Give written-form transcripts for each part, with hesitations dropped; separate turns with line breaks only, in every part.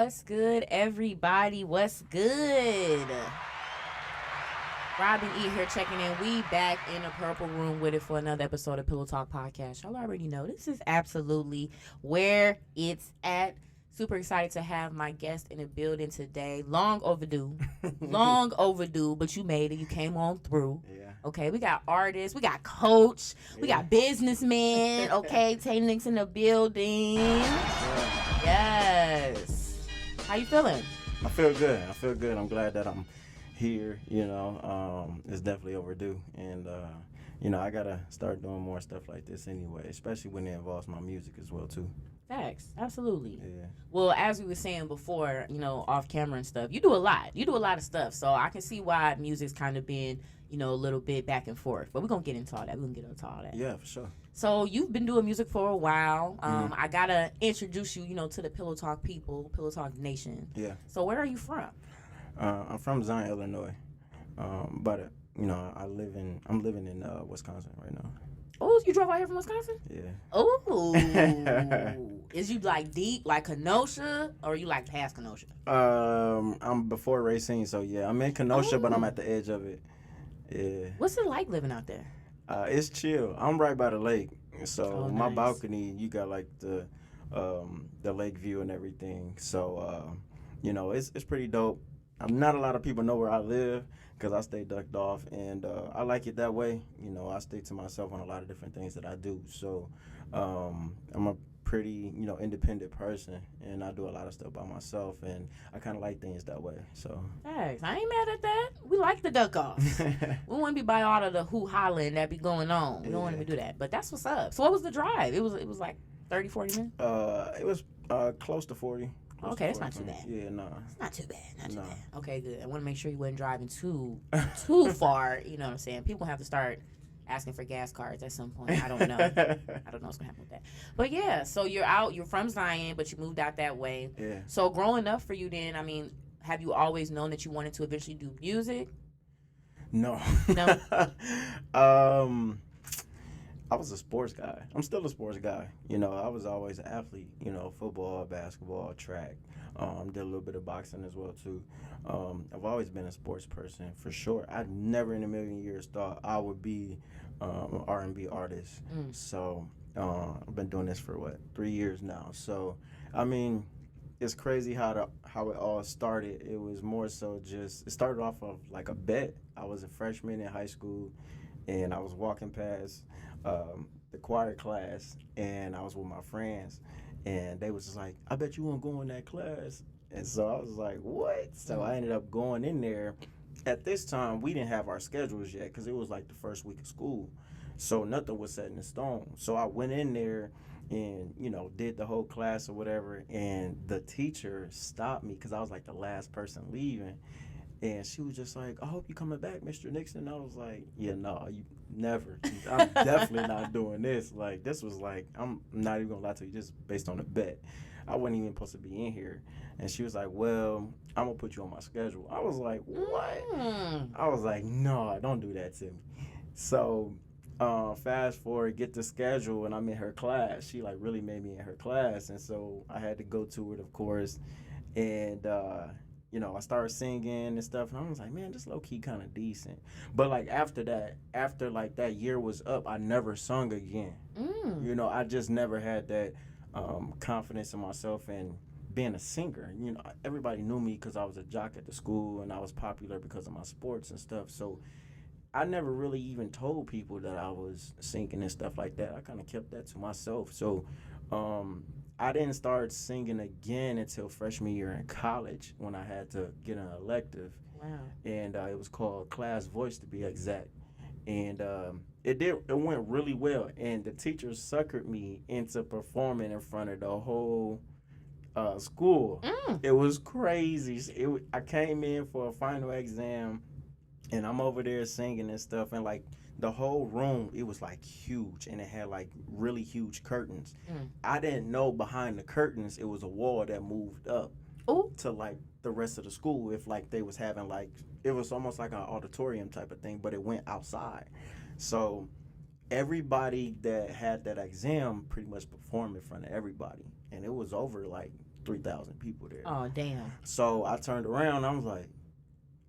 What's good, everybody? What's good? Robin E here checking in. We back in the purple room with it for another episode of Pillow Talk Podcast. Y'all already know this is absolutely where it's at. Super excited to have my guest in the building today. Long overdue. Long overdue, but you made it. You came on through.
Yeah.
Okay, we got artists, we got coach, we got businessmen. Okay, Tay Nix in the building. Yes. How you feeling?
I feel good. I'm glad that I'm here. It's definitely overdue. And, I got to start doing more stuff like this anyway, especially when it involves my music as well, too.
Facts. Absolutely.
Yeah.
Well, as we were saying before, off camera and stuff, you do a lot. You do a lot of stuff. So I can see why music's kind of been, a little bit back and forth. But we're going to get into all that. We're going to get into all that.
Yeah, for sure.
So you've been doing music for a while. I got to introduce you, to the Pillow Talk people, Pillow Talk Nation.
Yeah.
So where are you from?
I'm from Zion, Illinois. But I'm living in Wisconsin right now.
Oh, you drove out here from Wisconsin?
Yeah.
Oh. Is you like deep, like Kenosha, or you like past Kenosha?
I'm before Racine, so yeah, I'm in Kenosha, but I'm at the edge of it. Yeah.
What's it like living out there?
It's chill. I'm right by the lake, so my
nice.
balcony, you got like the lake view and everything. So it's pretty dope. Not a lot of people know where I live because I stay ducked off, and I like it that way. I stay to myself on a lot of different things that I do. So I'm a pretty independent person, and I do a lot of stuff by myself, and I kind of like things that way. So
thanks. I ain't mad at that. We like the duck off. We want to be by all of the hoo hollering that be going on. We don't want to do that, but that's what's up. So what was the drive? It was like 30, 40 minutes.
It was close to 40.
Okay, that's not too bad.
Yeah, no.
It's not too bad. Not too
No.
bad. Okay, good. I want to make sure you wasn't driving too far. You know what I'm saying? People have to start asking for gas cards at some point. I don't know. I don't know what's gonna happen with that. But yeah, so you're from Zion, but you moved out that way.
Yeah.
So growing up for you then, I mean, have you always known that you wanted to eventually do music?
No.
No?
I was a sports guy. I'm still a sports guy. I was always an athlete. Football, basketball, track. Did a little bit of boxing as well too. I've always been a sports person for sure. I never in a million years thought I would be an R&B artist. So I've been doing this for 3 years now. So I mean, it's crazy how it all started. It was more so it started off of like a bet. I was a freshman in high school, and I was walking past the choir class, and I was with my friends, and they was just like, I bet you won't go in that class. And so I was like, what? So I ended up going in there. At this time, we didn't have our schedules yet because it was like the first week of school. So nothing was set in stone. So I went in there and, did the whole class or whatever, and the teacher stopped me because I was like the last person leaving. And she was just like, I hope you coming back, Mr. Nixon. I was like, yeah, no, you never. I'm definitely not doing this. Like, this was like, I'm not even going to lie to you, just based on the bet. I wasn't even supposed to be in here. And she was like, well, I'm going to put you on my schedule. I was like, what? I was like, no, don't do that to me. So fast forward, get the schedule, and I'm in her class. She, like, really made me in her class. And so I had to go to it, of course. And, I started singing and stuff, and I was like, man, this low-key kind of decent. But, like, after that year was up, I never sung again. I just never had that confidence in myself and being a singer. Everybody knew me because I was a jock at the school, and I was popular because of my sports and stuff. So I never really even told people that I was singing and stuff like that. I kind of kept that to myself. So I didn't start singing again until freshman year in college when I had to get an elective.
Wow.
And it was called Class Voice, to be exact. And it went really well. And the teacher suckered me into performing in front of the whole school. It was crazy. I came in for a final exam, and I'm over there singing and stuff, and like the whole room, it was like huge, and it had like really huge curtains. I didn't know behind the curtains it was a wall that moved up to like the rest of the school. If like they was having like, it was almost like an auditorium type of thing, but it went outside. So everybody that had that exam pretty much performed in front of everybody, and it was over like 3,000 people there.
Oh, damn.
So I turned around. I was like,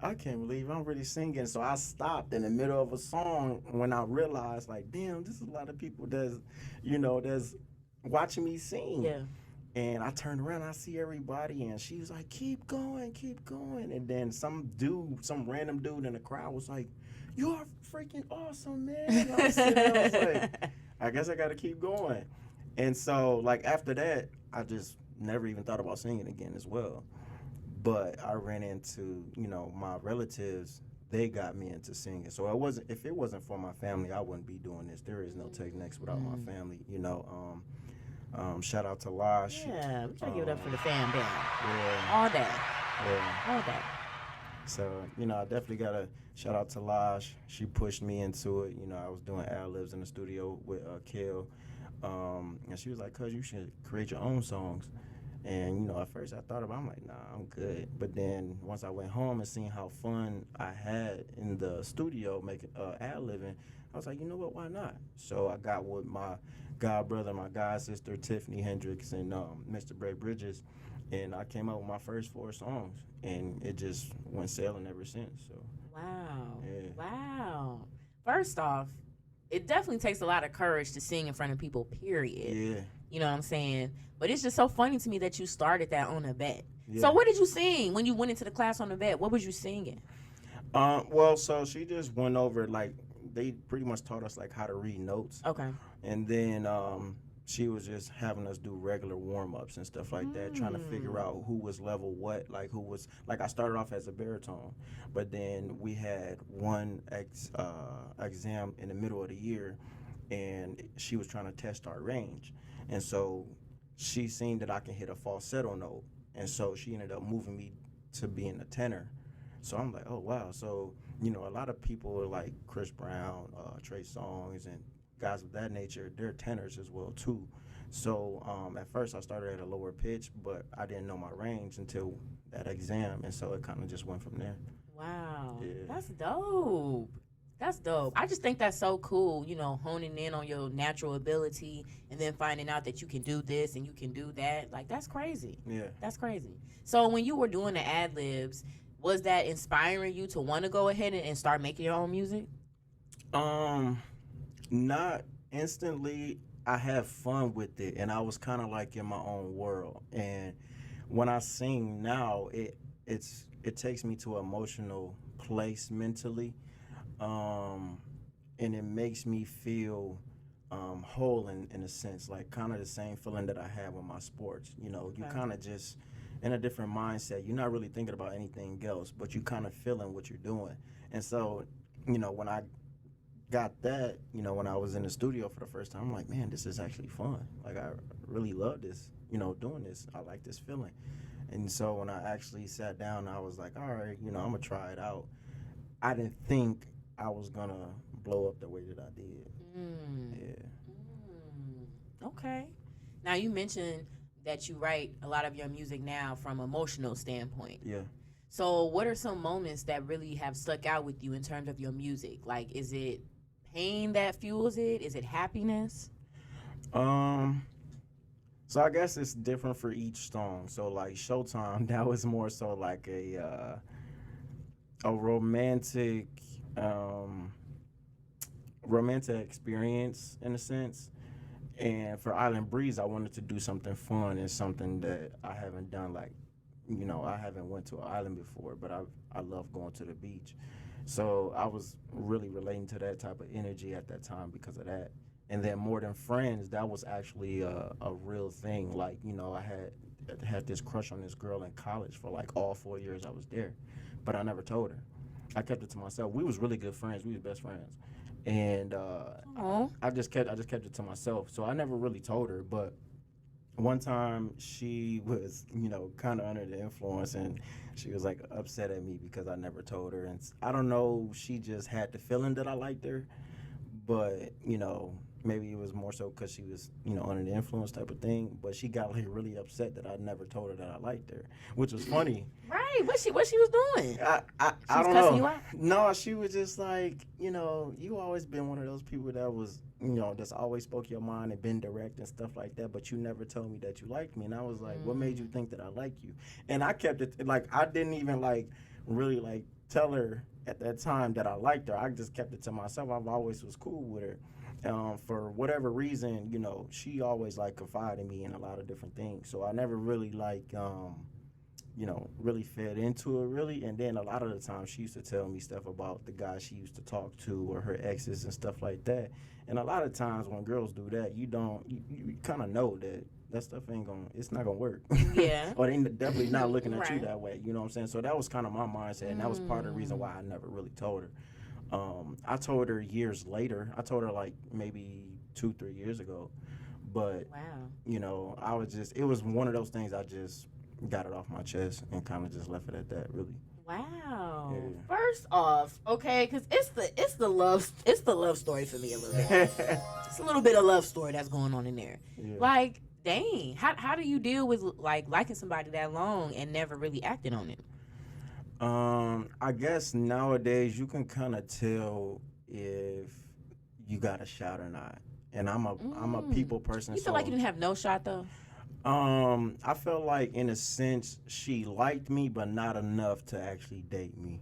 I can't believe I'm really singing. So I stopped in the middle of a song when I realized, like, damn, this is a lot of people that's watching me sing.
Yeah.
And I turned around, I see everybody, and she was like, keep going, keep going. And then some random dude in the crowd was like, you're freaking awesome, man. And I was like, I guess I got to keep going. And so, like, after that, I just never even thought about singing again as well. But I ran into, my relatives. They got me into singing. So if it wasn't for my family, I wouldn't be doing this. There is no Tay Nix without my family. Shout out to Lash.
Yeah, we gotta give it up for the fam band.
Yeah.
All day.
Yeah.
All day.
So, I definitely got to shout out to Lash. She pushed me into it. I was doing ad-libs in the studio with Kill. And she was like, cuz you should create your own songs. And, at first I thought about it, I'm like, nah, I'm good. But then once I went home and seen how fun I had in the studio making ad-libbing, I was like, you know what, why not? So I got with my god brother, my god sister, Tiffany Hendricks, and Mr. Bray Bridges, and I came up with my first 4 songs, and it just went sailing ever since. So.
Wow.
Yeah.
Wow. First off, it definitely takes a lot of courage to sing in front of people, period.
Yeah.
You know what I'm saying? But it's just so funny to me that you started that on a vet.
Yeah.
So what did you sing when you went into the class on the vet? What was you singing?
Well, so she just went over, like, they pretty much taught us, like, how to read notes.
Okay.
And then she was just having us do regular warm-ups and stuff like that, trying to figure out who was level what, like who was, like I started off as a baritone, but then we had one exam in the middle of the year, and she was trying to test our range. And so she seen that I can hit a falsetto note, and so she ended up moving me to being a tenor. So I'm like, oh, wow. So, a lot of people like Chris Brown, Trey Songz, and guys of that nature, they're tenors as well, too. So at first I started at a lower pitch, but I didn't know my range until that exam, and so it kind of just went from there.
Wow.
Yeah.
That's dope. That's dope. I just think that's so cool, honing in on your natural ability and then finding out that you can do this and you can do that. Like, that's crazy.
Yeah.
That's crazy. So when you were doing the ad-libs, was that inspiring you to want to go ahead and start making your own music?
Not instantly. I have fun with it, and I was kind of like in my own world. And when I sing now, it takes me to an emotional place mentally, and it makes me feel whole in a sense, like kind of the same feeling that I had with my sports. You kind of just in a different mindset. You're not really thinking about anything else, but you kind of feeling what you're doing. And so, when I got that, when I was in the studio for the first time, I'm like, man, this is actually fun. Like, I really love this, doing this. I like this feeling. And so when I actually sat down, I was like, all right, I'm going to try it out. I didn't think I was going to blow up the way that I did. Yeah.
Okay. Now, you mentioned that you write a lot of your music now from an emotional standpoint.
Yeah.
So what are some moments that really have stuck out with you in terms of your music? Like, is it pain that fuels it? Is it happiness?
So I guess it's different for each song. So like Showtime, that was more so like a romantic experience in a sense. And for Island Breeze, I wanted to do something fun and something that I haven't done. Like, I haven't went to an island before, but I love going to the beach. So I was really relating to that type of energy at that time because of that. And then More Than Friends, that was actually a real thing. Like, I had this crush on this girl in college for like all 4 years I was there, but I never told her. I kept it to myself. We was really good friends. We was best friends. And I just kept it to myself. So I never really told her, but one time she was, kind of under the influence, and she was like upset at me because I never told her. And I don't know, she just had the feeling that I liked her, but maybe it was more so because she was, under the influence type of thing. But she got like really upset that I never told her that I liked her, which was funny.
Right. What she was doing? She
I
was
don't
cussing
know.
you out?
No, she was just like, you always been one of those people that was, that's always spoke your mind and been direct and stuff like that. But you never told me that you liked me, and I was like, what made you think that I like you? And I kept it like I didn't even like really like tell her at that time that I liked her. I just kept it to myself. I've always was cool with her. For whatever reason, she always like confided in me in a lot of different things. So I never really like, really fed into it really. And then a lot of the time she used to tell me stuff about the guys she used to talk to or her exes and stuff like that. And a lot of times when girls do that, you kind of know that stuff it's not gonna work.
Yeah.
Or they definitely not looking at you
Right.
that way. You know what I'm saying? So that was kind of my mindset, and that was part of the reason why I never really told her. I told her years later. I told her like maybe 2-3 years ago, but
Wow.
I was just it was one of those things I just got it off my chest and kind of just left it at that. Really.
Wow.
Yeah.
First off, okay, because it's the love story for me a little bit. It's a little bit of love story that's going on in there.
Yeah.
Like, dang, how do you deal with like liking somebody that long and never really acting on it?
I guess nowadays you can kind of tell if you got a shot or not. And I'm a people person.
You feel like you didn't have no shot though?
I felt like in a sense she liked me, but not enough to actually date me.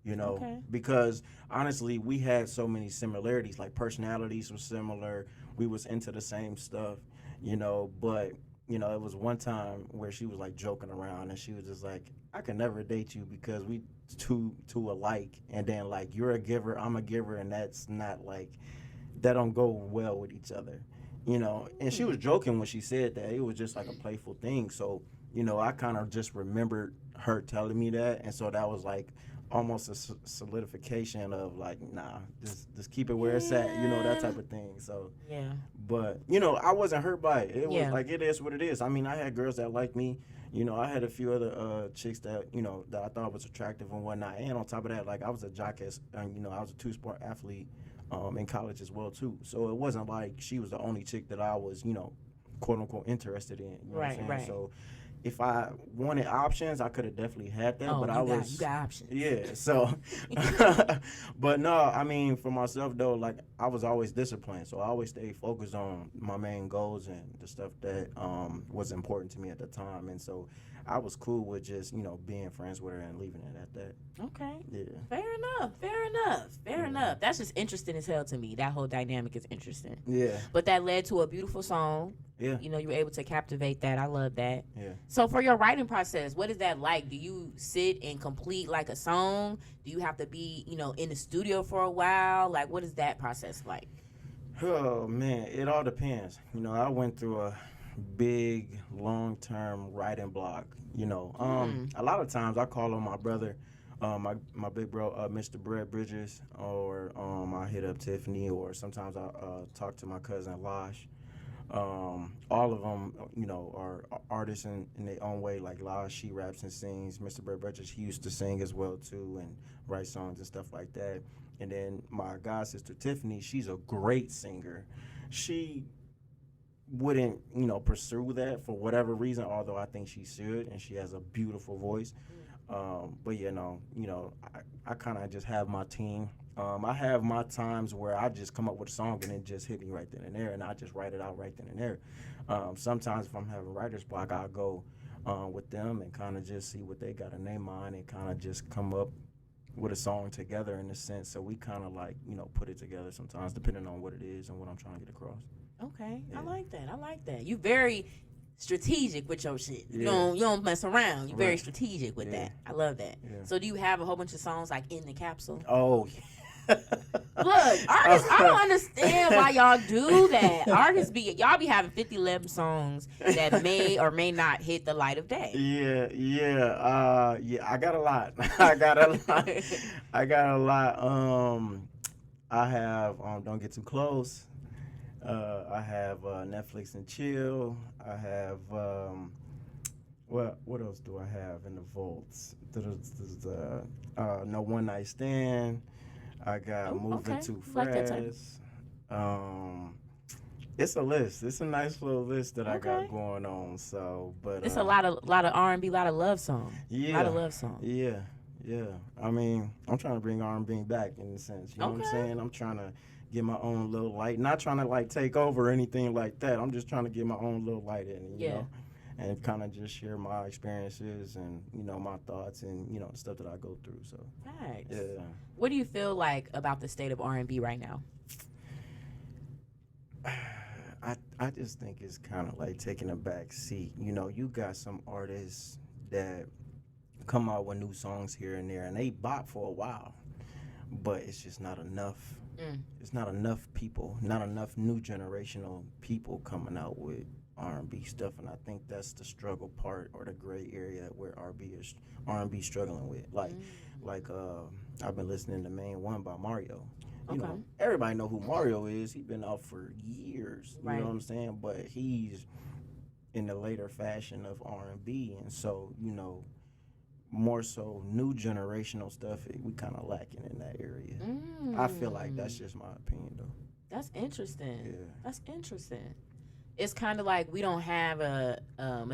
Okay.
Because honestly, we had so many similarities. Like personalities were similar. We was into the same stuff. But it was one time where she was like joking around, and she was just like, "I can never date you because we too alike." And then like you're a giver, I'm a giver, and that's not like that don't go well with each other. And she was joking when she said that. It was just like a playful thing. So, I kind of just remembered her telling me that. And so that was like almost a solidification of like, nah, just keep it where it's at, that type of thing. So,
Yeah.
but, I wasn't hurt by it. It was
Yeah.
like, it is what it is. I mean, I had girls that liked me. I had a few other chicks that, that I thought was attractive and whatnot. And on top of that, like, I was a jock, and, I was a two-sport athlete. In college as well too, so it wasn't like she was the only chick that I was, quote unquote interested in. You know what I'm saying?
Right.
So if I wanted options, I could have definitely had that. But
you got options.
yeah. So, but no, I mean for myself though, like I was always disciplined, so I always stayed focused on my main goals and the stuff that was important to me at the time, and so I was cool with just being friends with her and leaving it at that.
Okay.
Yeah.
Fair enough. That's just interesting as hell to me. That whole dynamic is interesting.
Yeah.
But that led to a beautiful song.
Yeah.
You were able to captivate that. I love that.
Yeah.
So for your writing process, what is that like? Do you sit and complete like a song? Do you have to be, in the studio for a while? Like, what is that process like?
Oh man, it all depends. I went through a big long-term writing block. A lot of times I call on my brother, my big bro, Mr. Brett Bridges, or I hit up Tiffany, or sometimes I talk to my cousin Losh. All of them, are artists in their own way. Like Losh, she raps and sings. Mr. Brett Bridges, he used to sing as well too, and write songs and stuff like that. And then my god sister Tiffany, she's a great singer. She wouldn't, pursue that for whatever reason, although I think she should, and she has a beautiful voice. But I kind of just have my team. I have my times where I just come up with a song and it just hit me right then and there, and I just write it out right then and there. Sometimes if I'm having writer's block, I'll go with them and kind of just see what they got in their mind and kind of just come up with a song together in a sense. So we kind of like, put it together sometimes depending on what it is and what I'm trying to get across.
Okay.
Yeah.
I like that. You very strategic with your shit.
Yeah.
You don't mess around. You're very
Right.
strategic with
Yeah.
that. I love that.
Yeah.
So do you have a whole bunch of songs like in the capsule?
Oh,
Look, artists, I don't understand why y'all do that. Artists y'all be having 50, 11 songs that may or may not hit the light of day.
Yeah. I got a lot. I got a lot. I have Don't Get Too Close. I have Netflix and Chill. I have what else do I have in the vaults? There's No One Night Stand. I got Moving
okay.
Too
Like that type.
Fast. It's a list. It's a nice little list that I
Okay.
got going on. So, but
It's a lot of R&B, lot of love songs. A lot
yeah,
of love songs.
yeah, yeah. I mean, I'm trying to bring R&B back in a sense. You know what I'm
Okay.
saying? I'm trying to get my own little light. Not trying to like take over or anything like that. I'm just trying to get my own little light in. You
Yeah.
know. And kind of just share my experiences and my thoughts and the stuff that I go through. So
Nice.
yeah,
What do you feel like about the state of R&B right now?
I just think it's kind of like taking a back seat. You got some artists that come out with new songs here and there, and they bop for a while, but it's just not enough.
Mm.
It's not enough people, not enough new generational people coming out with R&B stuff, and I think that's the struggle part or the gray area where R&B struggling with. I've been listening to Main One by Mario.
Okay.
Everybody know who Mario is. He's been out for years. You
Right.
know what I'm saying? But he's in the later fashion of R&B, and so more so new generational stuff. We kind of lacking in that area. I feel like that's just my opinion, though.
That's interesting.
Yeah.
That's interesting. It's kind of like we don't have a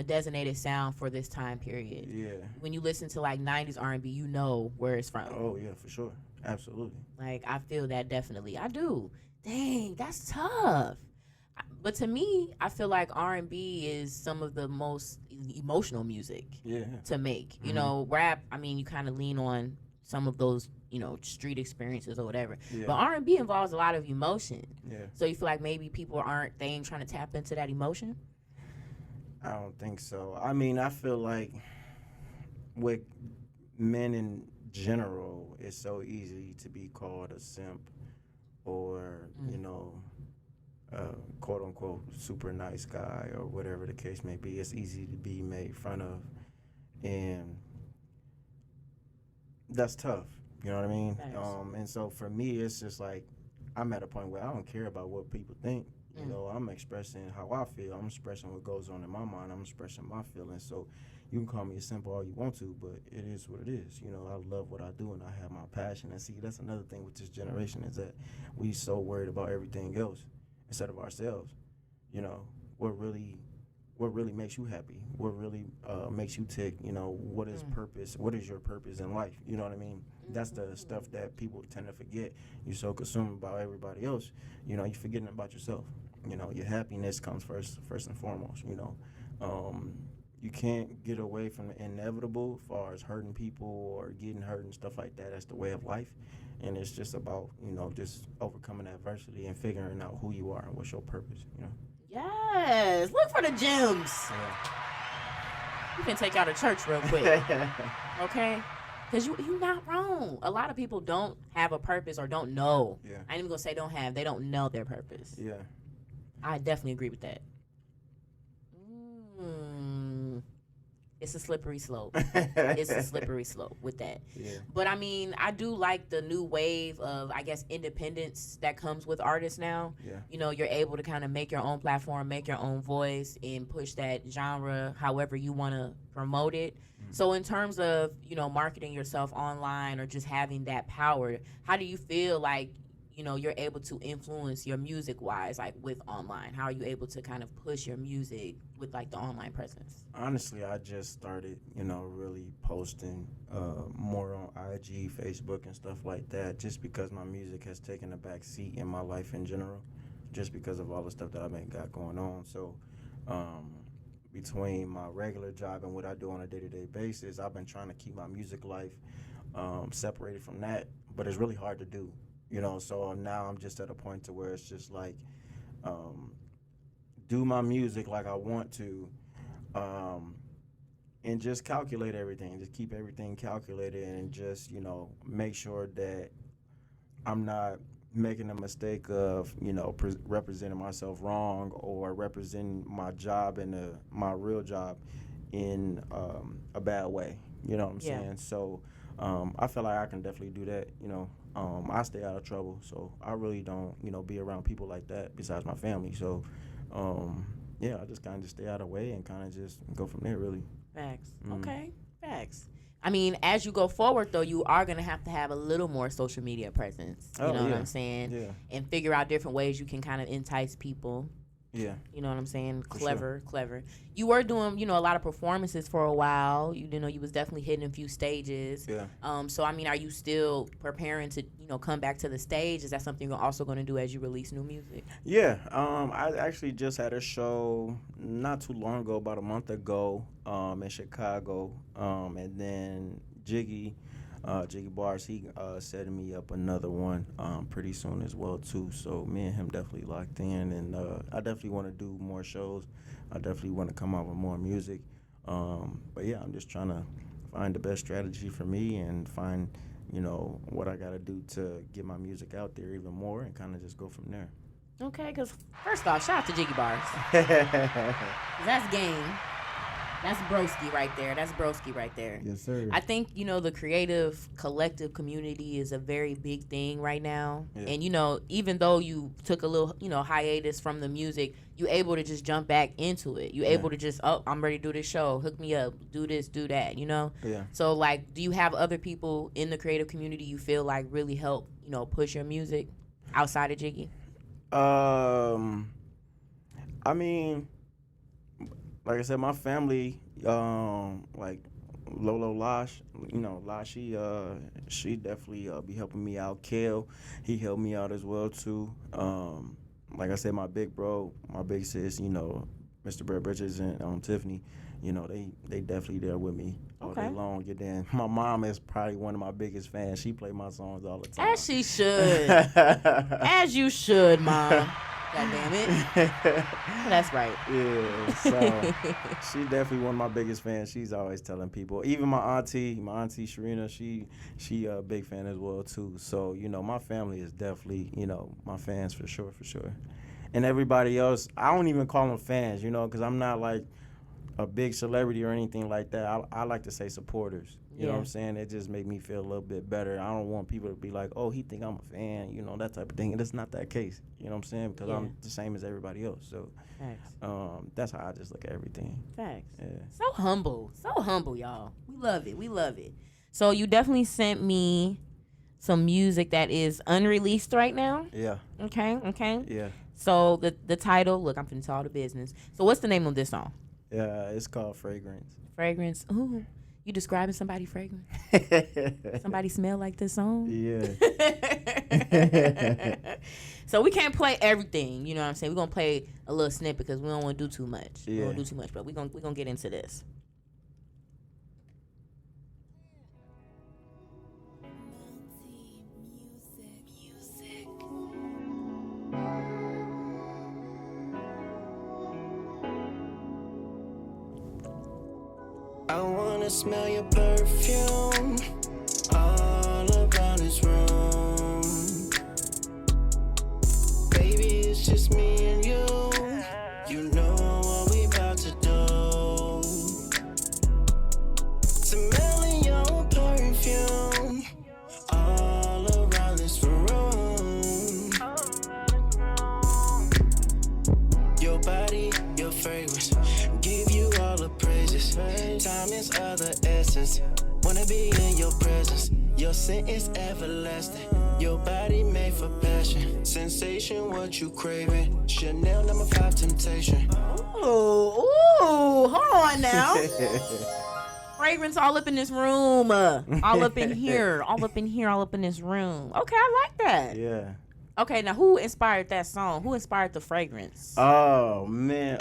designated sound for this time period.
Yeah.
When you listen to like 90s R&B, you know where it's from.
Oh yeah, for sure. Absolutely.
Like I feel that definitely. I do. Dang, that's tough. But to me, I feel like R&B is some of the most emotional music
Yeah.
to make. You know, rap, I mean, you kind of lean on some of those, street experiences or whatever.
Yeah.
But R&B involves a lot of emotion.
Yeah.
So you feel like maybe people ain't trying to tap into that emotion?
I don't think so. I mean, I feel like with men in general, it's so easy to be called a simp or, quote unquote super nice guy or whatever the case may be. It's easy to be made fun of. And that's tough. You know what I mean?
Nice.
And so for me, it's just like I'm at a point where I don't care about what people think. I'm expressing how I feel. I'm expressing what goes on in my mind. I'm expressing my feelings. So you can call me a simp all you want to, but it is what it is. I love what I do and I have my passion. And see, that's another thing with this generation is that we so worried about everything else instead of ourselves. What really makes you happy? What really makes you tick? What is purpose? What is your purpose in life? You know what I mean? That's the stuff that people tend to forget. You're so consumed about everybody else. You're forgetting about yourself. Your happiness comes first and foremost. You can't get away from the inevitable as far as hurting people or getting hurt and stuff like that. That's the way of life. And it's just about, just overcoming adversity and figuring out who you are and what's your purpose,
Yes. Look for the gems. You can take out of church real quick. Okay? Because you're not wrong. A lot of people don't have a purpose or don't know.
Yeah.
I ain't even going to say don't have. They don't know their purpose.
Yeah.
I definitely agree with that. It's a slippery slope. It's a slippery slope with that.
Yeah.
But I mean, I do like the new wave of, I guess, independence that comes with artists now.
Yeah.
You're able to kind of make your own platform, make your own voice, and push that genre however you want to promote it. So in terms of, marketing yourself online or just having that power, how do you feel like, you're able to influence your music wise, like with online? How are you able to kind of push your music with like the online presence?
Honestly, I just started, really posting more on IG, Facebook, and stuff like that, just because my music has taken a back seat in my life in general, just because of all the stuff that I've got going on. So between my regular job and what I do on a day-to-day basis, I've been trying to keep my music life separated from that, but it's really hard to do. So now I'm just at a point to where it's just like do my music like I want to, and just calculate everything, just keep everything calculated, and just make sure that I'm not making a mistake of representing myself wrong or representing my job and my real job in a bad way. You know what I'm saying? So I feel like I can definitely do that. I stay out of trouble, so I really don't be around people like that besides my family. So I just kind of just stay out of the way and kind of just go from there, really.
Facts. Okay, facts. I mean, as you go forward, though, you are going to have a little more social media presence. You know what I'm saying?
Yeah.
And figure out different ways you can kind of entice people
Yeah.
You know what I'm saying?
For
Clever, clever. You were doing, a lot of performances for a while. You was definitely hitting a few stages.
Yeah.
So I mean, are you still preparing to, come back to the stage? Is that something you're also going to do as you release new music?
Yeah. I actually just had a show not too long ago, about a month ago, in Chicago. And then Jiggy Bars, he setting me up another one pretty soon as well too. So me and him definitely locked in, and I definitely want to do more shows. I definitely want to come out with more music. But yeah, I'm just trying to find the best strategy for me and find what I got to do to get my music out there even more, and kind of just go from there.
Okay, because first off, shout out to Jiggy Bars. That's game. That's broski right there. That's broski right there.
Yes, sir.
I think, the creative collective community is a very big thing right now. Yeah. And, even though you took a little, hiatus from the music, you able to just jump back into it. You able to just, I'm ready to do this show. Hook me up. Do this, do that, Yeah. So, like, do you have other people in the creative community you feel like really help, push your music outside of Jiggy?
I mean, like I said, my family, like Lolo Lash, Lash, she definitely be helping me out. Kale, he helped me out as well too. Like I said, my big bro, my big sis, Mr. Brett Bridges and Tiffany, they definitely there with me all day long. And then my mom is probably one of my biggest fans. She play my songs all the time.
As she should. As you should, Mom. God damn it. That's right.
Yeah, so she definitely one of my biggest fans. She's always telling people. Even my auntie Sharina, she a big fan as well too. So, my family is definitely, my fans for sure. And everybody else, I don't even call them fans, because I'm not like a big celebrity or anything like that. I like to say supporters. You know what I'm saying? It just make me feel a little bit better. I don't want people to be like, oh, he think I'm a fan, that type of thing. And it's not that case. You know what I'm saying? Because I'm the same as everybody else. So that's how I just look at everything.
Facts.
Yeah.
So humble, y'all. We love it. So you definitely sent me some music that is unreleased right now.
Yeah.
Okay.
Yeah.
So the title, look, I'm finna tell all the business. So what's the name of this song?
Yeah, it's called Fragrance.
Fragrance. Ooh. You describing somebody fragrant? Somebody smell like this song?
Yeah.
So we can't play everything, you know what I'm saying? We're going to play a little snippet because we don't want to do too much.
Yeah.
We don't want to do too much, but we're going to get into this.
I wanna smell your perfume all around this room. Baby, it's just me and you. You know what we about to do. Smelling your perfume all around this room. Your body, your fragrance, give you all the praises. Time is of the essence. Wanna be in your presence. Your scent is everlasting. Your body made for passion. Sensation, what you craving? Chanel #5 temptation.
Ooh, hold on now. Fragrance all up in this room. All up in here. All up in this room. Okay, I like that.
Yeah.
Okay, now who inspired that song? Who inspired the fragrance?
Oh man.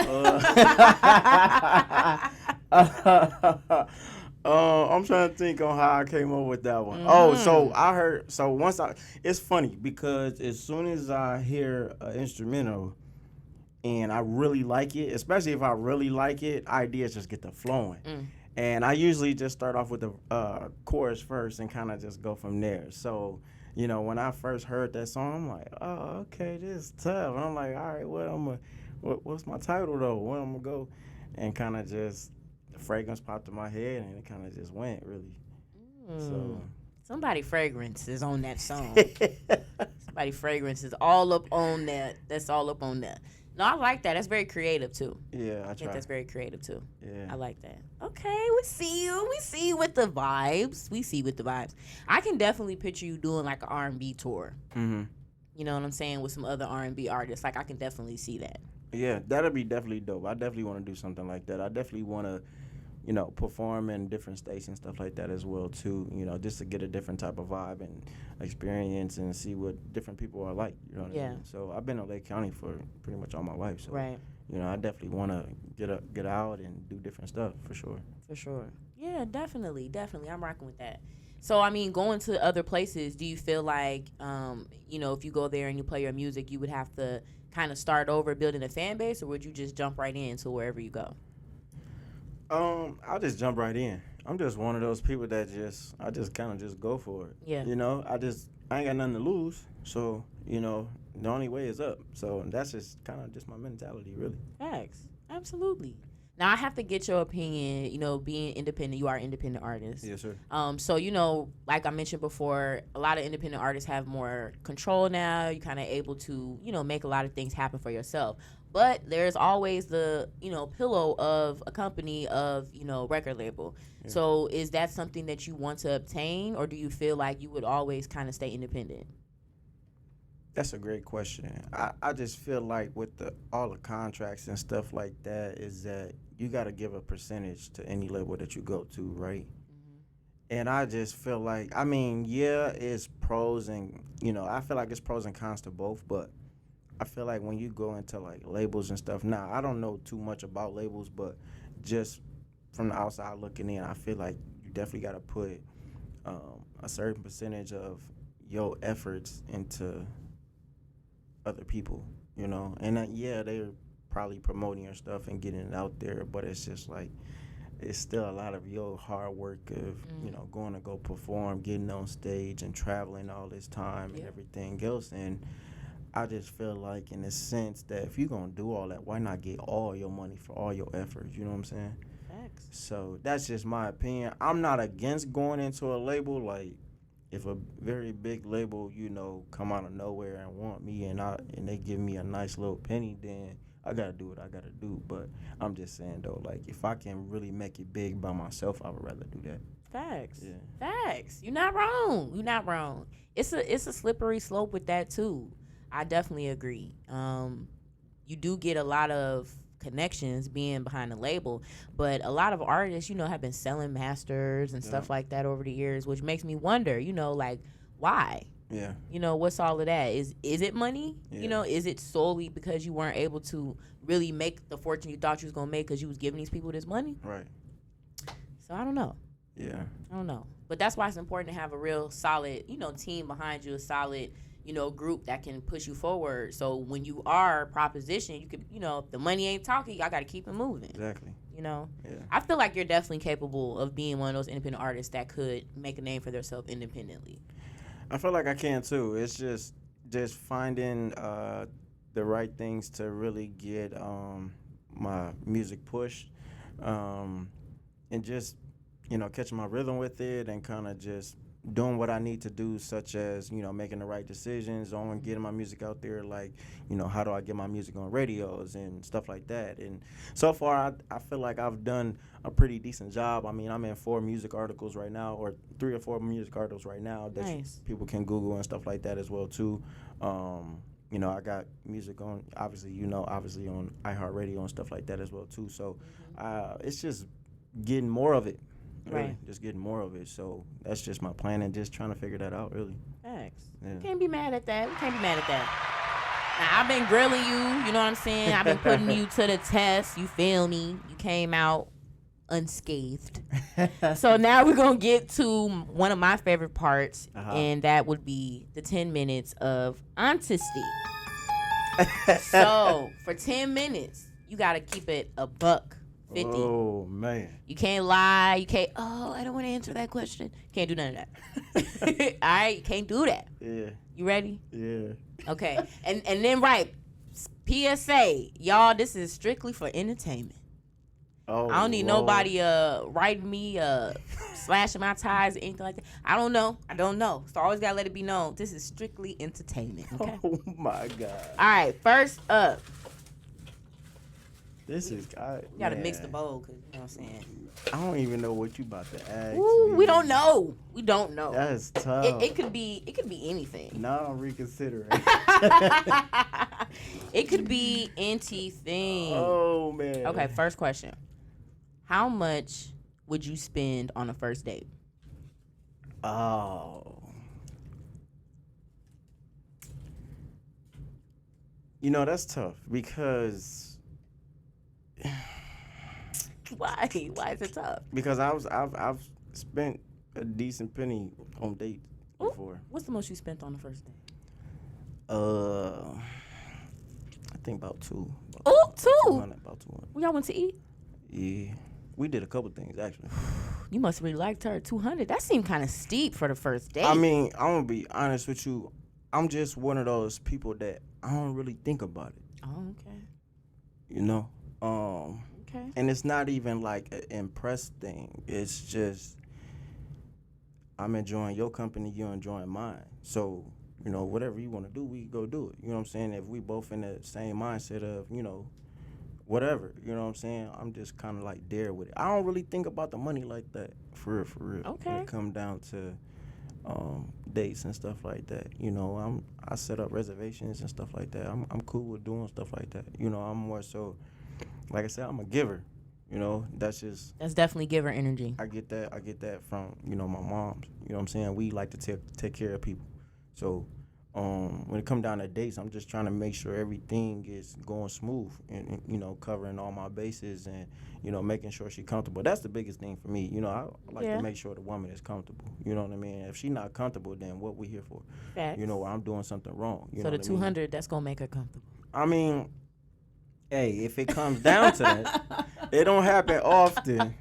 I'm trying to think on how I came up with that one. Oh, so I heard. So it's funny because as soon as I hear an instrumental and I really like it, especially if I really like it, ideas just get to flowing. And I usually just start off with the chorus first and kind of just go from there. So, when I first heard that song, I'm like, oh, okay, this is tough. And I'm like, all right, what's my title though? Where I'm gonna go? And kind of just the fragrance popped in my head, and it kind of just went really. So
somebody fragrance is on that song. Somebody fragrance is all up on that. That's all up on that. No, I like that. That's very creative too.
Yeah, I
think that's very creative too.
Yeah,
I like that. Okay, we see you. We see you with the vibes. I can definitely picture you doing like an R&B tour.
Mm-hmm.
You know what I'm saying, with some other R&B artists. Like I can definitely see that.
Yeah, that'll be definitely dope. I definitely want to do something like that. I definitely want to, perform in different states and stuff like that as well too. Just to get a different type of vibe and experience and see what different people are like. You know what I mean? So I've been in Lake County for pretty much all my life. So
Right.
I definitely want to get out and do different stuff for sure.
For sure. Yeah, definitely. I'm rocking with that. So, I mean, going to other places, do you feel like, if you go there and you play your music, you would have to kind of start over building a fan base, or would you just jump right into wherever you go?
I'll just jump right in. I'm just one of those people that I just kind of just go for it.
Yeah.
I ain't got nothing to lose. So, the only way is up. So that's just kind of just my mentality, really.
Facts. Absolutely. Now, I have to get your opinion, being independent. You are an independent artist.
Yes, sir.
So, like I mentioned before, a lot of independent artists have more control now. You're kind of able to, make a lot of things happen for yourself. But there's always the, pillow of a company of, record label. Yeah. So is that something that you want to obtain, or do you feel like you would always kind of stay independent?
That's a great question. I just feel like with all the contracts and stuff like that is that you got to give a percentage to any label that you go to, right? Mm-hmm. And I just feel like, it's pros and, I feel like it's pros and cons to both, but I feel like when you go into like labels and stuff, now I don't know too much about labels, but just from the outside looking in, I feel like you definitely got to put a certain percentage of your efforts into other people, and they're probably promoting your stuff and getting it out there, but it's just like it's still a lot of your hard work of going to go perform, getting on stage and traveling all this time and everything else. And I just feel like in a sense that if you're gonna do all that, why not get all your money for all your efforts? You know what I'm saying?
Facts.
So that's just my opinion. I'm not against going into a label. Like, if a very big label, come out of nowhere and want me and they give me a nice little penny, then I gotta do what I gotta do. But I'm just saying though, like, if I can really make it big by myself, I would rather do that.
Facts.
Yeah.
Facts. You're not wrong. It's a slippery slope with that too. I definitely agree. You do get a lot of connections being behind the label, but a lot of artists, have been selling masters and stuff like that over the years, which makes me wonder, like, why?
Yeah.
What's all of that? Is it money?
Yeah.
Is it solely because you weren't able to really make the fortune you thought you was gonna make because you was giving these people this money?
Right.
So I don't know.
Yeah.
I don't know. But that's why it's important to have a real solid, team behind you, a solid, group that can push you forward. So when you are propositioned, you could, if the money ain't talking, I got to keep it moving.
Exactly.
Yeah.
I
feel like you're definitely capable of being one of those independent artists that could make a name for themselves independently.
I feel like I can too. It's just finding the right things to really get my music pushed, and just catching my rhythm with it and kind of just doing what I need to do, such as, making the right decisions on getting my music out there, like, how do I get my music on radios and stuff like that. And so far, I feel like I've done a pretty decent job. I'm in 4 music articles right now, or 3 or 4 music articles right now that
Nice.
people can Google and stuff like that as well, too. I got music on, obviously on iHeartRadio and stuff like that as well, too. So it's just getting more of it. Really,
Right.
just getting more of it. So that's just my plan and just trying to figure that out, really.
Thanks.
Yeah.
Can't be mad at that. Now, I've been grilling you, you know what I'm saying? I've been putting you to the test. You feel me? You came out unscathed. So now we're going to get to one of my favorite parts, and that would be the 10 minutes of honesty. So for 10 minutes, you got to keep it a buck. 50.
Oh, man.
You can't lie. You can't, I don't want to answer that question. Can't do none of that. All right? You can't do that.
Yeah.
You ready?
Yeah.
Okay. And then, right, PSA. Y'all, this is strictly for entertainment.
Oh,
I don't need
Lord.
nobody writing me, slashing my ties, or anything like that. I don't know. So I always got to let it be known. This is strictly entertainment. Okay?
Oh, my God.
All right. First up.
This is,
You got to mix the bowl, because, you know what I'm saying?
I don't even know what you about to ask.
Ooh,
me.
we don't know.
That's tough.
It could be anything.
Now I'm reconsidering.
It could be anything.
Oh man.
Okay, first question. How much would you spend on a first date?
Oh. You know, that's tough because
Why? Why is it tough?
because I've spent a decent penny on dates before.
What's the most you spent on the first date?
I think about two.
Oh, two.
200, about 200.
Y'all went to eat?
Yeah. We did a couple things actually.
You must really liked her. 200. That seemed kind of steep for the first date.
I mean, I'm gonna be honest with you. I'm just one of those people that I don't really think about it.
Oh, okay.
You know?
Okay.
And it's not even like an impressed thing. It's just I'm enjoying your company, you're enjoying mine. So, you know, whatever you want to do, we go do it. You know what I'm saying? If we both in the same mindset of, you know, whatever, you know what I'm saying? I'm just kind of like there with it. I don't really think about the money like that, for real.
Okay.
When it come down to dates and stuff like that, you know, I set up reservations and stuff like that. I'm cool with doing stuff like that. You know, I'm more so, like I said, I'm a giver. You know, that's
definitely giver energy.
I get that from, you know, my moms. You know what I'm saying? We like to take care of people. So when it come down to dates, I'm just trying to make sure everything is going smooth and you know, covering all my bases and, you know, making sure she's comfortable. That's the biggest thing for me. You know, I like to make sure the woman is comfortable. You know what I mean? If she's not comfortable, then what we here for?
Facts.
You know, I'm doing something wrong. You
so
know
the
what
200, that's going to make her comfortable.
I mean, hey, if it comes down to that, it don't happen often.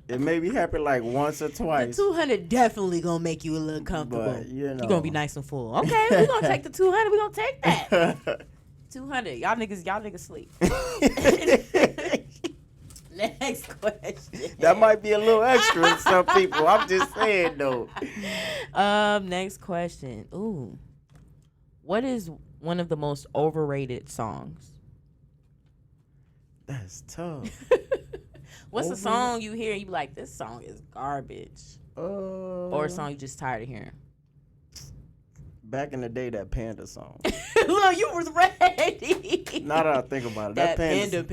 It maybe happen like once or twice.
The 200 definitely going to make you a little comfortable.
But, you know.
You're going to be nice and full. Okay, we're going to take the 200. We're going to take that. 200. Y'all niggas sleep. Next question.
That might be a little extra to some people. I'm just saying, though.
Next question. Ooh. What is one of the most overrated songs?
That's tough.
What's a song you hear and you be like, this song is garbage? Or a song you just tired of hearing?
Back in the day, that Panda song.
Look, you was ready.
Now that I think about it, that
Panda.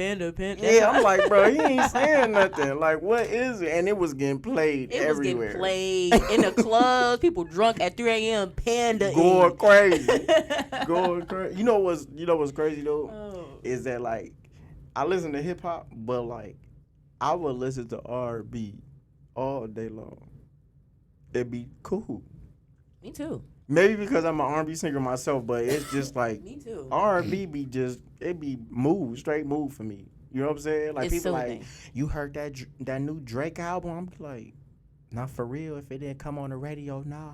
Yeah, I'm like, bro, he ain't saying nothing. Like, what is it? And it was getting played everywhere.
It was getting played in the clubs. People drunk at 3 a.m. Panda.
Going crazy. Going crazy. You know what's crazy, though?
Oh.
Is that, like, I listen to hip-hop, but, like, I would listen to R&B all day long. It'd be cool.
Me too.
Maybe because I'm an R&B singer myself, but it's just like
Me too.
R&B it be straight move for me. You know what I'm saying? Like,
It's
people
soothing.
like, you heard that new Drake album? I'm like, not for real. If it didn't come on the radio, nah.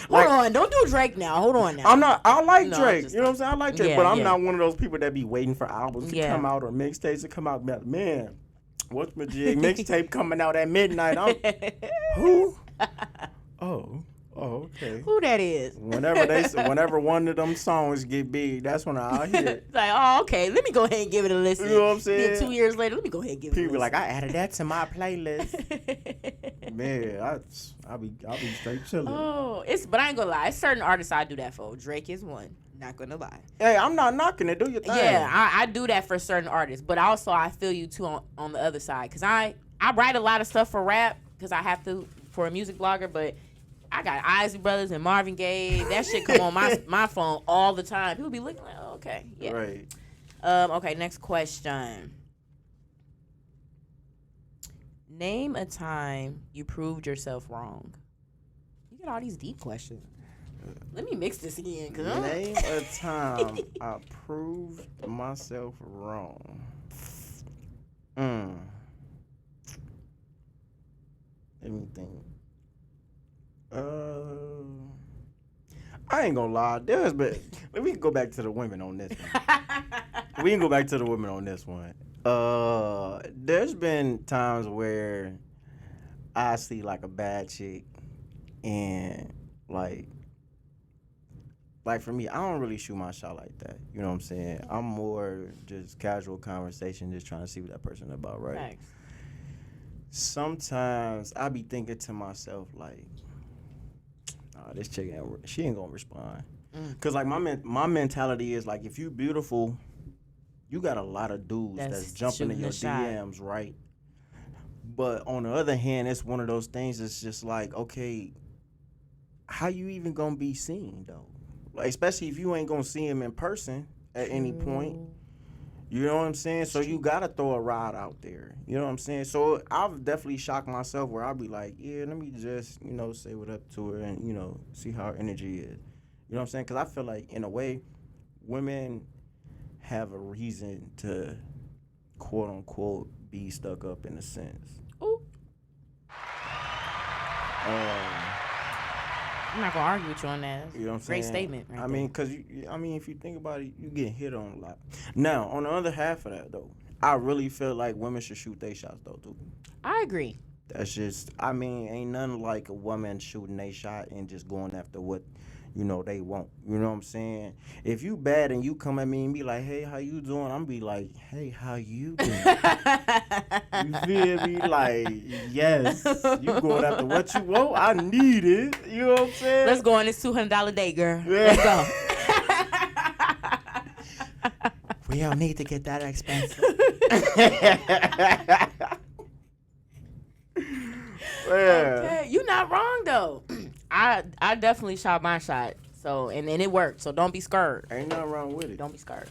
Hold on, don't do Drake now. Hold on now.
I like
No,
Drake.
just
You know what I'm saying? I like Drake,
Yeah,
but I'm
yeah.
not one of those people that be waiting for albums to
Yeah.
come out or mixtapes to come out. Man, what's my jig? Mixtape coming out at midnight. Who? Oh, okay.
Who that is?
Whenever one of them songs get big, that's when I hear it.
It's like, oh, okay, let me go ahead and give it a listen.
You know what I'm saying?
Then 2 years later, let me go ahead and give it a
People
listen.
be like, I added that to my playlist. Man, I'll be straight chilling.
But I ain't gonna lie. It's certain artists I do that for. Drake is one. Not gonna lie.
Hey, I'm not knocking it. Do your thing.
Yeah, I do that for certain artists. But also, I feel you too on the other side. Because I write a lot of stuff for rap because I have to for a music blogger. But I got Isley Brothers and Marvin Gaye. That shit come on my phone all the time. People be looking like, oh, okay. Yeah.
Right.
Okay, next question. Name a time you proved yourself wrong. You get all these deep questions. Let me mix this again.
Name a time I proved myself wrong. Let me think. I ain't gonna lie. Let me go back to the women on this one. There's been times where I see like a bad chick and like for me, I don't really shoot my shot like that. You know what I'm saying? I'm more just casual conversation, just trying to see what that person about, right?
Thanks.
Sometimes I be thinking to myself like, This chick, she ain't gonna respond. Cause like my mentality is like, if you beautiful, you got a lot of dudes that's jumping in your DMs, right? But on the other hand, it's one of those things. It's just like, okay, how you even gonna be seen though? Like, especially if you ain't gonna see him in person at any point. You know what I'm saying? So you gotta throw a rod out there. You know what I'm saying? So I've definitely shocked myself where I'll be like, yeah, let me just, say what up to her and, see how her energy is. You know what I'm saying? Because I feel like, in a way, women have a reason to, quote unquote, be stuck up in a sense.
Ooh. I'm not gonna argue with you on that.
You know what I'm
Great
saying?
statement. Right
Because if you think about it, you get hit on a lot. Now, on the other half of that though, I really feel like women should shoot their shots though too.
I agree.
That's just, ain't nothing like a woman shooting their shot and just going after what they want. You know what I'm saying? If you bad and you come at me and be like, hey, how you doing? I'm be like, hey, how you doing? You feel me? Like, yes, you going after what you want? I need it. You know what I'm saying?
Let's go on this $200 day, girl. Let's go.
We don't need to get that expensive.
Okay, you're not wrong though. I definitely shot my shot. So and it worked. So don't be scared.
Ain't nothing wrong with it.
Don't be scared.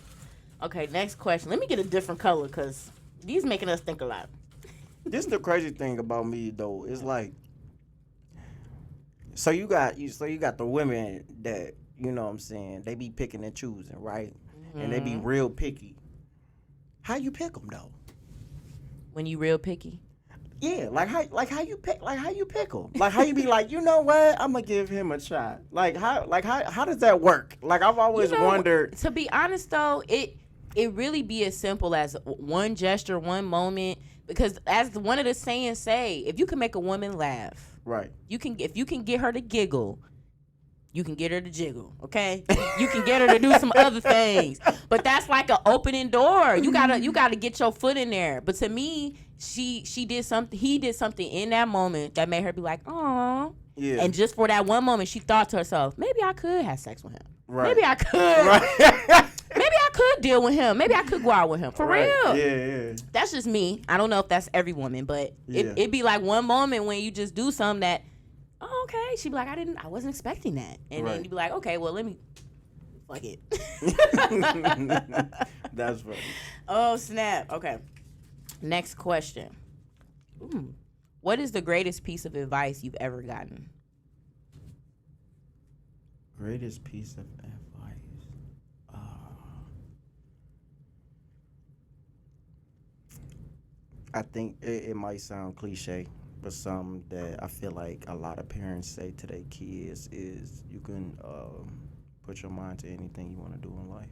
Okay, next question. Let me get a different color because these making us think a lot.
This is the crazy thing about me though. It's like, so you got the women that, you know what I'm saying, they be picking and choosing, right? Mm-hmm. And they be real picky. How you pick them though?
When you real picky?
Yeah, how you pick them? Like how you be like, you know what? I'm gonna give him a shot. How does that work? Like I've always wondered.
To be honest though, it really be as simple as one gesture, one moment. Because as one of the sayings say, if you can make a woman laugh,
right?
If you can get her to giggle, you can get her to jiggle, okay? You can get her to do some other things. But that's like an opening door. You gotta get your foot in there. But to me, he did something in that moment that made her be like, "Aw." Yeah. And just for that one moment, she thought to herself, maybe I could have sex with him. Right. Maybe I could. Right. Maybe I could deal with him. Maybe I could go out with him. For real.
Yeah.
That's just me. I don't know if that's every woman, but it'd be like one moment when you just do something that, oh, okay. She'd be like, I wasn't expecting that. And then you'd be like, okay, well, let me, fuck it.
That's funny.
Oh, snap. Okay. Next question. What is the greatest piece of advice you've ever gotten?
Greatest piece of advice? I think it might sound cliche, but something that I feel like a lot of parents say to their kids is you can put your mind to anything you want to do in life.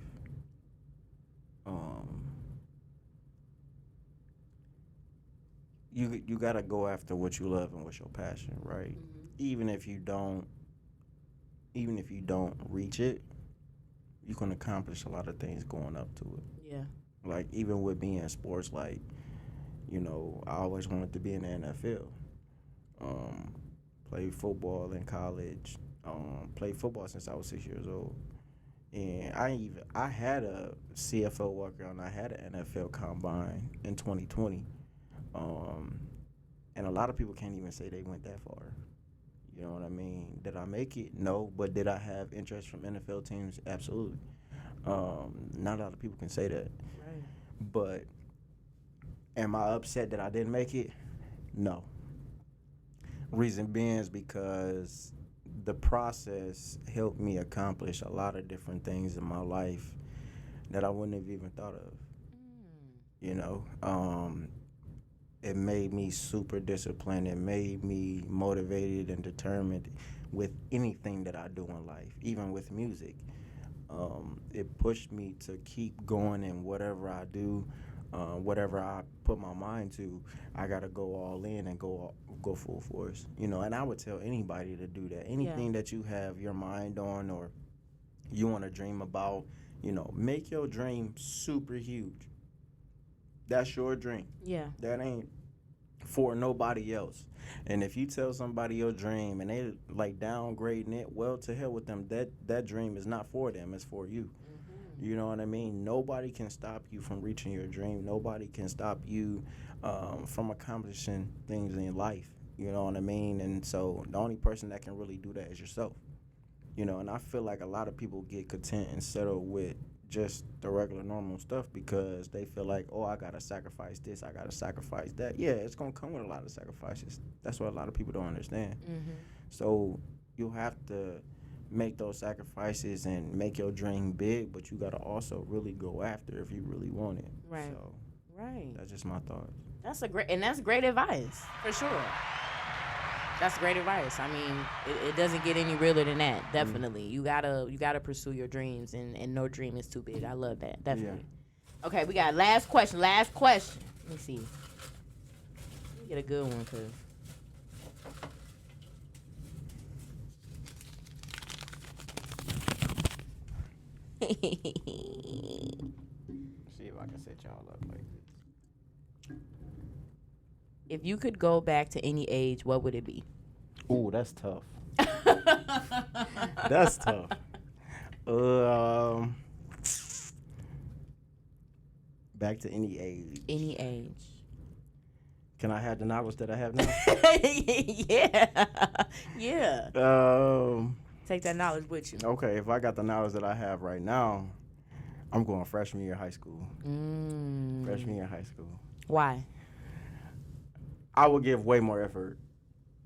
You gotta go after what you love and what's your passion, right? Mm-hmm. Even if you don't reach it, you can accomplish a lot of things going up to it.
Yeah. Like
even with being in sports, like, I always wanted to be in the NFL. Played football in college. Played football since I was 6 years old. And I had a CFL walk-around. I had an NFL combine in 2020. And a lot of people can't even say they went that far. You know what I mean? Did I make it? No. But did I have interest from NFL teams? Absolutely. Not a lot of people can say that. Right. But am I upset that I didn't make it? No. Reason being is because the process helped me accomplish a lot of different things in my life that I wouldn't have even thought of. It made me super disciplined. It made me motivated and determined with anything that I do in life, even with music. It pushed me to keep going in whatever I do. Whatever I put my mind to, I gotta go all in and go full force. And I would tell anybody to do that. Anything that you have your mind on or you want to dream about, make your dream super huge. That's your dream.
Yeah.
That ain't for nobody else. And if you tell somebody your dream and they like downgrading it, well, to hell with them. That dream is not for them, it's for you. You know what I mean? Nobody can stop you from reaching your dream. Nobody can stop you from accomplishing things in life. You know what I mean? And so the only person that can really do that is yourself. You know, and I feel like a lot of people get content and settle with just the regular normal stuff because they feel like, oh, I got to sacrifice this, I got to sacrifice that. Yeah, it's going to come with a lot of sacrifices. That's what a lot of people don't understand. So you have to make those sacrifices and make your dream big, but you got to also really go after if you really want it.
Right.
So
Right.
that's just my thoughts.
That's great advice for sure. That's great advice. I mean, it doesn't get any realer than that. Definitely, you gotta pursue your dreams, and no dream is too big. I love that. Definitely. Yeah. Okay, we got last question. Let me see. Let me get a good one, cause.
See if I can set y'all up like this.
If you could go back to any age, what would it be?
Ooh, that's tough. That's tough. Back to any age.
Any age.
Can I have the knowledge that I have now?
Yeah. Take that knowledge with you.
Okay, if I got the knowledge that I have right now, I'm going freshman year high school. Freshman year high school.
Why?
I would give way more effort.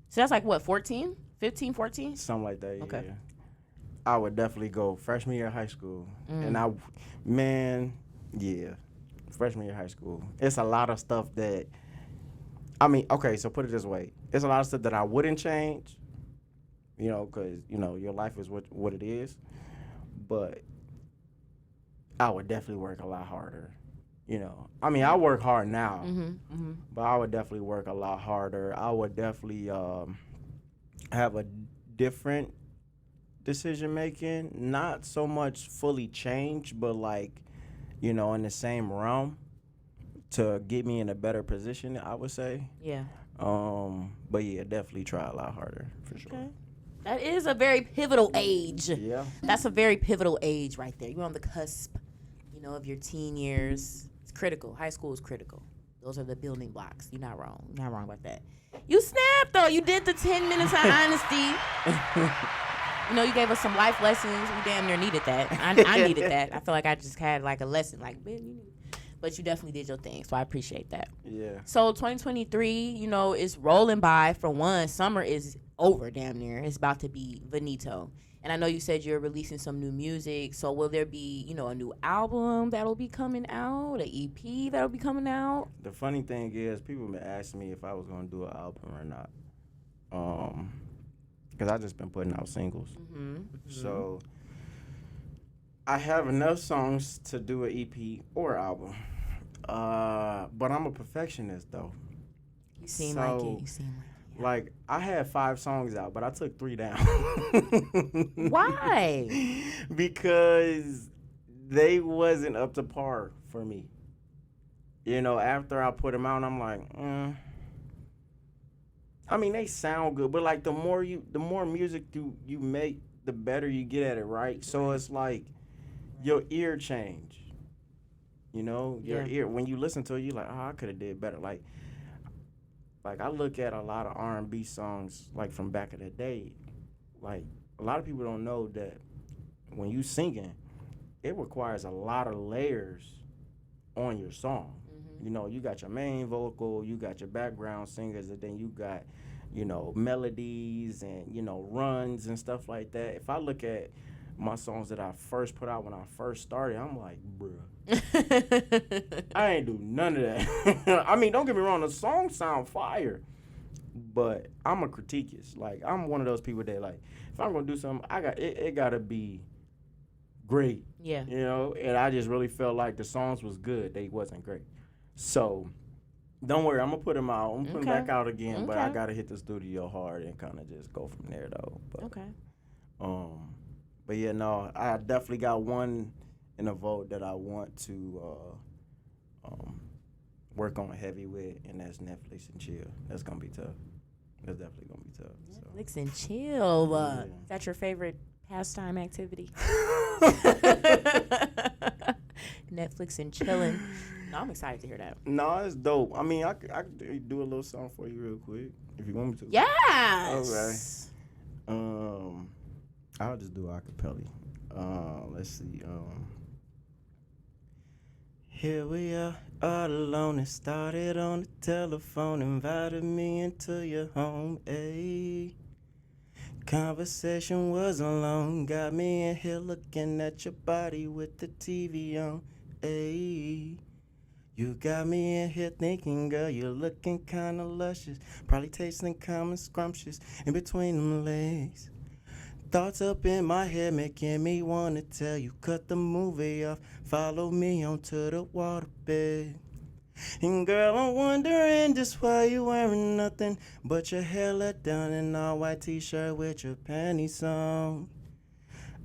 So that's like what, 14? 15, 14?
Something like that,
okay.
Yeah. I would definitely go freshman year high school. And freshman year high school. It's a lot of stuff that, okay, so put it this way. It's a lot of stuff that I wouldn't change, because, your life is what it is. But I would definitely work a lot harder. I work hard now, but I would definitely work a lot harder. I would definitely have a different decision making, not so much fully changed, but in the same realm to get me in a better position, I would say.
Yeah.
But yeah, definitely try a lot harder for sure.
Okay. That is a very pivotal age.
Yeah.
That's a very pivotal age right there. You're on the cusp, of your teen years. It's critical. High school is critical. Those are the building blocks. You're not wrong. You're not wrong about that. You snapped, though. You did the 10 minutes of honesty. You gave us some life lessons. We damn near needed that. I needed that. I feel like I just had a lesson. But you definitely did your thing, so I appreciate that.
Yeah.
So 2023, is rolling by. For one, summer is over damn near. It's about to be finito. And I know you said you're releasing some new music. So will there be, a new album that'll be coming out, an EP that'll be coming out?
The funny thing is, people been asking me if I was going to do an album or not. Because I just been putting out singles. So I have enough songs to do an EP or album. But I'm a perfectionist, though.
You seem like it. You seem like it.
Like, I had 5 songs out, but I took 3 down.
Why?
Because they wasn't up to par for me. After I put them out, I'm like, they sound good, but the more music you make, the better you get at it, right? So it's like your ear change. Your ear, when you listen to it, you're like, oh, I could have did better. Like I look at a lot of R&B songs from back in the day. A lot of people don't know that when you singing, it requires a lot of layers on your song. You got your main vocal, you got your background singers, and then you got, melodies and, runs and stuff like that. If I look at my songs that I first put out when I first started, I'm like, bruh, I ain't do none of that. Don't get me wrong, the songs sound fire, but I'm a critiquist. I'm one of those people that, if I'm gonna do something, it gotta be great.
Yeah.
And I just really felt like the songs was good. They wasn't great. So don't worry, I'm gonna put them out. I'm gonna put them back out again, but I gotta hit the studio hard and kind of just go from there though. But, But yeah, no, I definitely got one in a vote that I want to work on heavy with, and that's Netflix and chill. That's gonna be tough. That's definitely gonna be tough. So.
Netflix and chill.
Yeah.
Is that your favorite pastime activity? Netflix and chilling. No, I'm excited to hear that.
No, it's dope. I mean, I could do a little song for you real quick if you want me to.
Yes.
Okay. I'll just do acapella. Let's see. Here we are, all alone. It started on the telephone, invited me into your home. Ayy. Conversation wasn't long, got me in here looking at your body with the TV on. Ayy. You got me in here thinking, girl, you're looking kinda luscious. Probably tasting kinda scrumptious in between them legs. Thoughts up in my head making me wanna tell you, cut the movie off, follow me onto the waterbed. And girl, I'm wondering just why you wearing nothing but your hair let down and all white t-shirt with your panties on.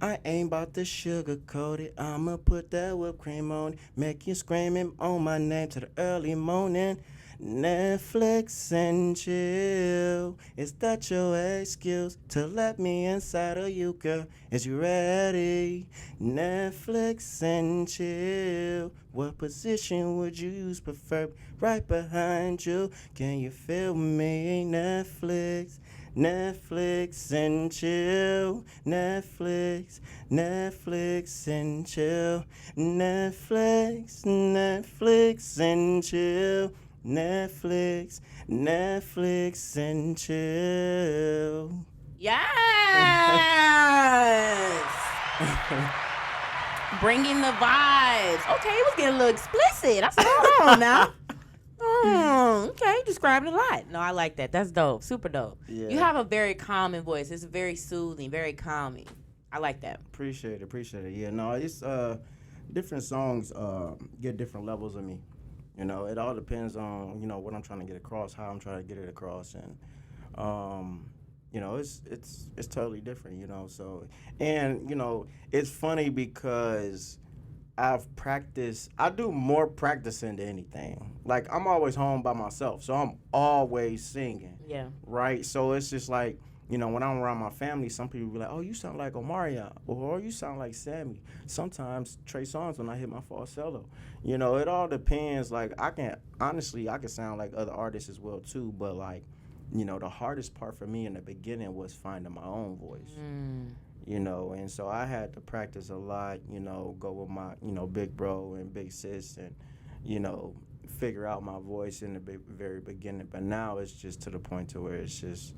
I ain't about to sugarcoat it, I'ma put that whipped cream on it, make you screaming on my name to the early morning. Netflix and chill, is that your excuse to let me inside of you, girl? Is you ready? Netflix and chill, what position would you use? Prefer right behind you. Can you feel me? Netflix, Netflix and chill, Netflix, Netflix and chill, Netflix, Netflix and chill. Netflix, Netflix and chill.
Yes. Bringing the vibes. Okay, it was getting a little explicit. I said, hold on now. Okay, describing a lot. No, I like that. That's dope. Super dope.
Yeah.
You have a very calming voice. It's very soothing, very calming. I like that.
Appreciate it. Yeah, no, it's different songs get different levels of me. You know, it all depends on, you know, what I'm trying to get across, how I'm trying to get it across, and you know, it's totally different, you know. So, and you know, it's funny because I do more practicing than anything. Like, I'm always home by myself, so I'm always singing.
Yeah.
Right? So it's just like, you know, when I'm around my family, some people be like, oh, you sound like Omarion, or you sound like Sammy. Sometimes Trey Songz when I hit my falsetto. You know, it all depends. Like, I can sound like other artists as well, too. But, like, you know, the hardest part for me in the beginning was finding my own voice. You know, and so I had to practice a lot, you know, go with my, you know, big bro and big sis and, you know, figure out my voice in the very beginning. But now it's just to the point to where it's just,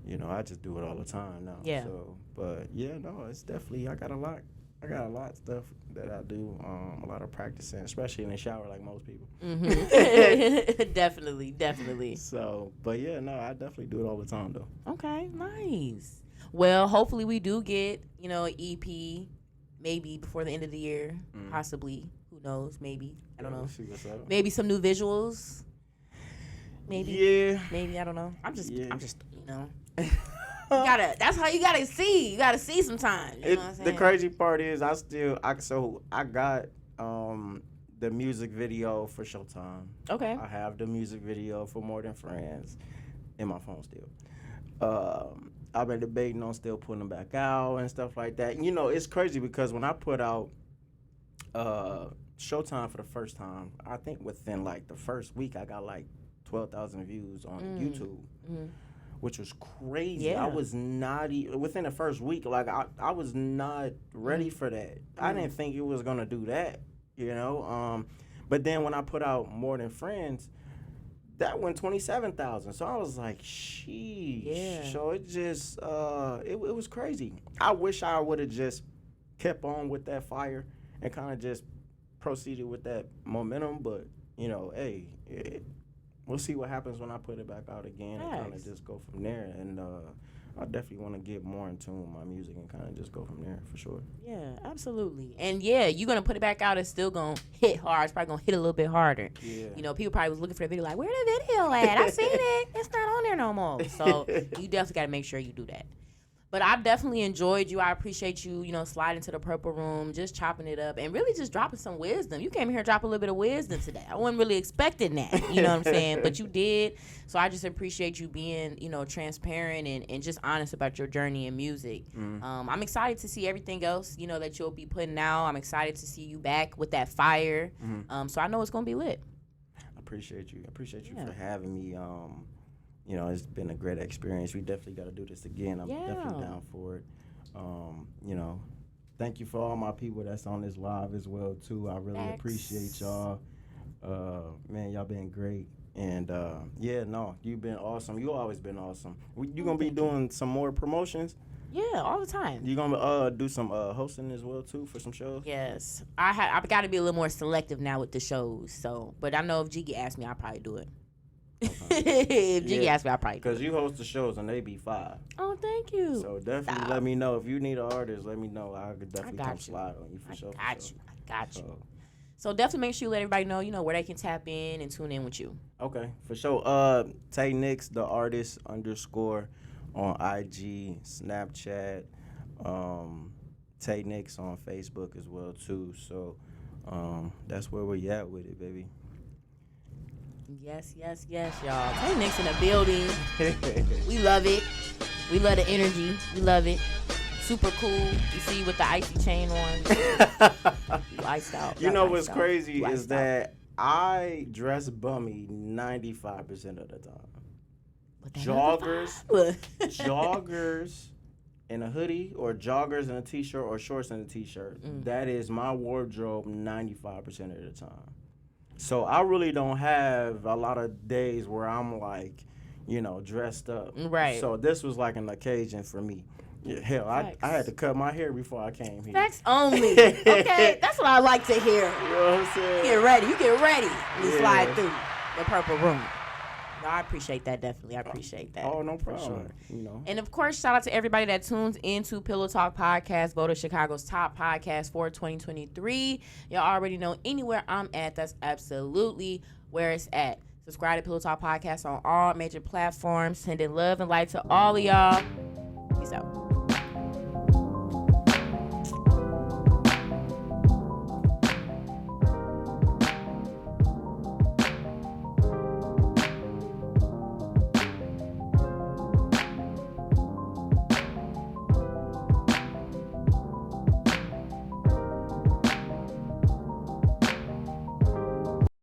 you know, I just do it all the time now.
Yeah.
So, but yeah, no, it's definitely, I got a lot of stuff that I do, a lot of practicing, especially in the shower, like most people.
Mm-hmm. Definitely.
So, but yeah, no, I definitely do it all the time, though.
Okay, nice. Well, hopefully we do get, you know, an EP maybe before the end of the year, possibly. Who knows? Maybe. I don't know.
See what's up.
Maybe some new visuals. Maybe.
Yeah.
Maybe, I don't know. I'm just, you know. That's how you gotta see. You gotta see sometimes. You know what I'm saying?
The crazy part is I got the music video for Showtime.
Okay.
I have the music video for More Than Friends in my phone still. I've been debating on still putting them back out and stuff like that. You know, it's crazy because when I put out Showtime for the first time, I think within like the first week I got like 12,000 views on YouTube. Which was crazy.
Yeah.
I was not within the first week. Like I was not ready for that. I didn't think it was gonna do that, you know. But then when I put out More Than Friends, that went 27,000. So I was like, sheesh.
Yeah.
So it just it was crazy. I wish I would have just kept on with that fire and kind of just proceeded with that momentum. But you know, hey. We'll see what happens when I put it back out again and kind of just go from there. And I definitely want to get more in tune with my music and kind of just go from there for sure.
Yeah, absolutely. And yeah, you're going to put it back out. It's still going to hit hard. It's probably going to hit a little bit harder.
Yeah.
You know, people probably was looking for the video like, where the video at? I seen it. It's not on there no more. So you definitely got to make sure you do that. But I've definitely enjoyed you. I appreciate you, sliding to the Purple Room, just chopping it up, and really just dropping some wisdom. You came here to drop a little bit of wisdom today. I wasn't really expecting that, you know what I'm saying? But you did. So I just appreciate you being, transparent and just honest about your journey in music. I'm excited to see everything else, that you'll be putting out. I'm excited to see you back with that fire. So I know it's going to be lit.
I appreciate you. I appreciate you for having me. It's been a great experience. We definitely got to do this again. I'm definitely down for it. Thank you for all my people that's on this live as well, too. I really appreciate y'all. Man, y'all been great. And, you've been awesome. You always been awesome. You going to be doing some more promotions?
Yeah, all the time.
You going to do some hosting as well, too, for some shows?
Yes. I've got to be a little more selective now with the shows. So, but I know if Jiggy asked me, I'll probably do it. Okay. If Jiggy asked me, I'll probably do it.
Because you host the shows and they be 5.
Oh, thank you.
So definitely let me know. If you need an artist, let me know. I could definitely come slide on you for sure.
I got you. So definitely make sure you let everybody know, where they can tap in and tune in with you.
Okay, for sure. Tay Nix, the artist _ on IG, Snapchat. Tay Nix on Facebook as well too. So that's where we at with it, baby.
Yes, y'all. Tay Nix in the building. We love it. We love the energy. We love it. Super cool. You see with the icy chain on. You iced out.
You know what's crazy is that I dress bummy 95% of the time. Joggers in a hoodie, or joggers in a t-shirt, or shorts in a t-shirt. That is my wardrobe 95% of the time. So I really don't have a lot of days where I'm like, dressed up.
Right.
So this was like an occasion for me. Yeah, hell, I had to cut my hair before I came here.
Facts only. Okay, that's what I like to hear.
You know what I'm saying?
You get ready. You slide through the Purple Room. No, I appreciate that, definitely. I appreciate that.
Oh, no problem.
Sure. And, of course, shout out to everybody that tunes into Pillow Talk Podcast, voted Chicago's top podcast for 2023. Y'all already know anywhere I'm at, that's absolutely where it's at. Subscribe to Pillow Talk Podcast on all major platforms. Sending love and light to all of y'all. Peace out.